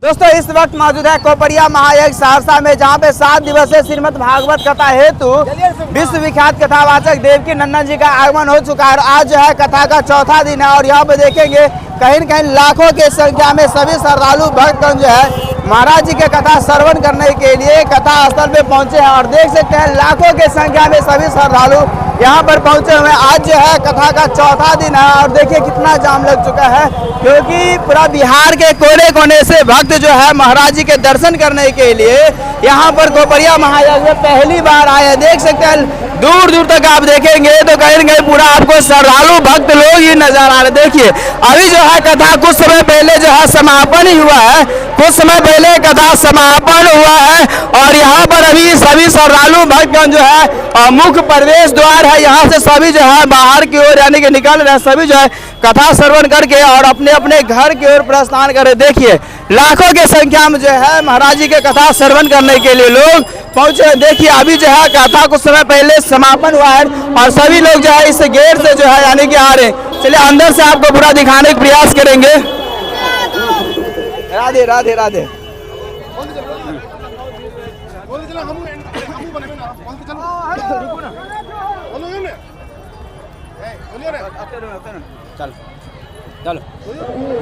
दोस्तों इस वक्त मौजूद है कोपरिया महायज्ञ सहरसा में, जहां पे 7 दिवसीय श्रीमद् भागवत कथा हेतु विश्व विख्यात कथावाचक देवकी नंदन जी का आगमन हो चुका है। और आज जो है कथा का चौथा दिन है और यहाँ पे देखेंगे कहीं न कहीं लाखों की संख्या में सभी श्रद्धालु भक्तगण जो है महाराज जी के कथा श्रवण करने के लिए कथा स्थल पे पहुंचे हैं। और देख सकते हैं लाखों की संख्या में सभी श्रद्धालु यहाँ पर पहुंचे हुए हैं। आज जो है कथा का चौथा दिन है और देखिए कितना जाम लग चुका है, क्योंकि पूरा बिहार के कोने कोने से भक्त जो है महाराज जी के दर्शन करने के लिए यहाँ पर कोपरिया महायज्ञ में पहली बार आए हैं। देख सकते हैं दूर दूर तक आप देखेंगे तो कहीं न कहीं पूरा आपको श्रद्धालु भक्त लोग ही नजर आ रहे। देखिए अभी जो है कथा कुछ समय पहले जो है समापन ही हुआ है, कुछ समय पहले कथा समापन हुआ है और यहाँ पर अभी सभी श्रद्धालु भक्तगण जो है मुख्य प्रवेश द्वार है, यहाँ से सभी जो है बाहर की ओर यानी कि निकल रहे हैं। सभी जो है कथा श्रवण करके और अपने अपने घर की ओर प्रस्थान कर रहे। देखिए लाखों की संख्या में जो है महाराज जी के कथा श्रवण करने के लिए लोग पहुंचे। देखिए अभी जो है कथा कुछ समय पहले समापन हुआ है और सभी लोग जो है इस गेट से जो है यानी कि आ रहे हैं। चलिए अंदर से आपको पूरा दिखाने का प्रयास करेंगे। राधे राधे राधे। चलो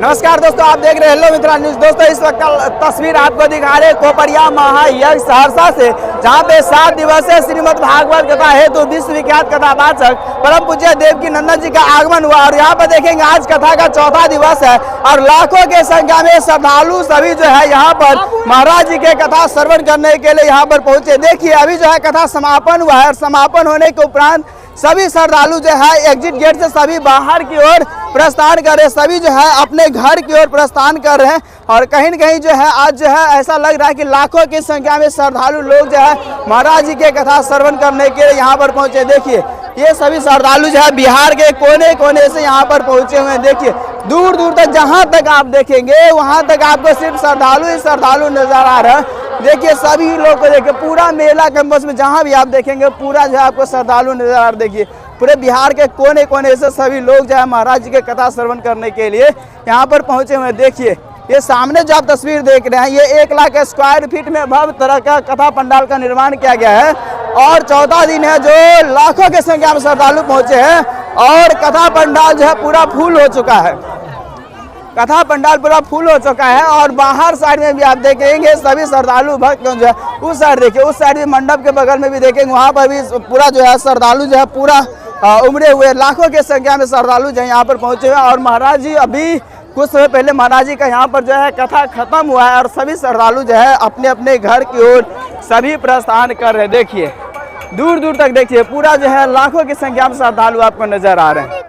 नमस्कार दोस्तों, आप देख रहे हैं हेलो मित्रा न्यूज। दोस्तों इस वक्त तस्वीर आपको दिखा रहे कोपरिया महायज्ञ सहरसा से, जहां पे 7 दिवसीय श्रीमद् भागवत कथा हेतु विश्व विख्यात कथावाचक परम पूज्य देवकी नंदन जी का आगमन हुआ। और यहाँ पर देखेंगे आज कथा का चौथा दिवस है और लाखों की संख्या में श्रद्धालु सभी जो है यहाँ पर महाराज जी के कथा श्रवण करने के लिए यहाँ पर पहुंचे। देखिए अभी जो है कथा समापन हुआ है और समापन होने के उपरांत सभी श्रद्धालु जो है एग्जिट गेट से सभी बाहर की ओर प्रस्थान कर रहे हैं। सभी जो है अपने घर की ओर प्रस्थान कर रहे हैं और कहीं न कहीं जो है आज जो है ऐसा लग रहा है कि लाखों की संख्या में श्रद्धालु लोग जो है महाराज जी के कथा श्रवण करने के लिए यहाँ पर पहुंचे। देखिए ये सभी श्रद्धालु जो है बिहार के कोने कोने से यहाँ पर पहुंचे हुए हैं। देखिए दूर दूर तक जहाँ तक आप देखेंगे वहाँ तक आपको सिर्फ श्रद्धालु ही श्रद्धालु नजर आ रहा है। देखिए सभी लोग को देखिए पूरा मेला कैंपस में जहाँ भी आप देखेंगे पूरा जो है आपको श्रद्धालु नजर आ रहा। देखिए पूरे बिहार के कोने कोने से सभी लोग जो है महाराज जी के कथा श्रवण करने के लिए यहाँ पर पहुंचे हुए हैं। देखिए ये सामने जो आप तस्वीर देख रहे हैं ये 1 लाख स्क्वायर फीट में भव्य तरह का कथा पंडाल का निर्माण किया गया है और चौथा दिन है जो लाखों की संख्या में श्रद्धालु पहुंचे हैं और कथा पंडाल जो है पूरा फुल हो चुका है। कथा पंडाल पूरा फुल हो चुका है और बाहर साइड में भी आप देखेंगे सभी श्रद्धालु भक्त जो है उस साइड देखिए, उस साइड भी मंडप के बगल में भी देखेंगे वहाँ पर भी पूरा जो है श्रद्धालु जो है पूरा उमड़े हुए लाखों की संख्या में श्रद्धालु जो है यहाँ पर पहुंचे हुए और महाराज जी अभी कुछ समय पहले महाराज जी का यहाँ पर जो है कथा खत्म हुआ है और सभी श्रद्धालु जो है अपने अपने घर की ओर सभी प्रस्थान कर रहे हैं। देखिए दूर दूर तक देखिए पूरा जो है लाखों की संख्या में श्रद्धालु आपको नजर आ रहे हैं।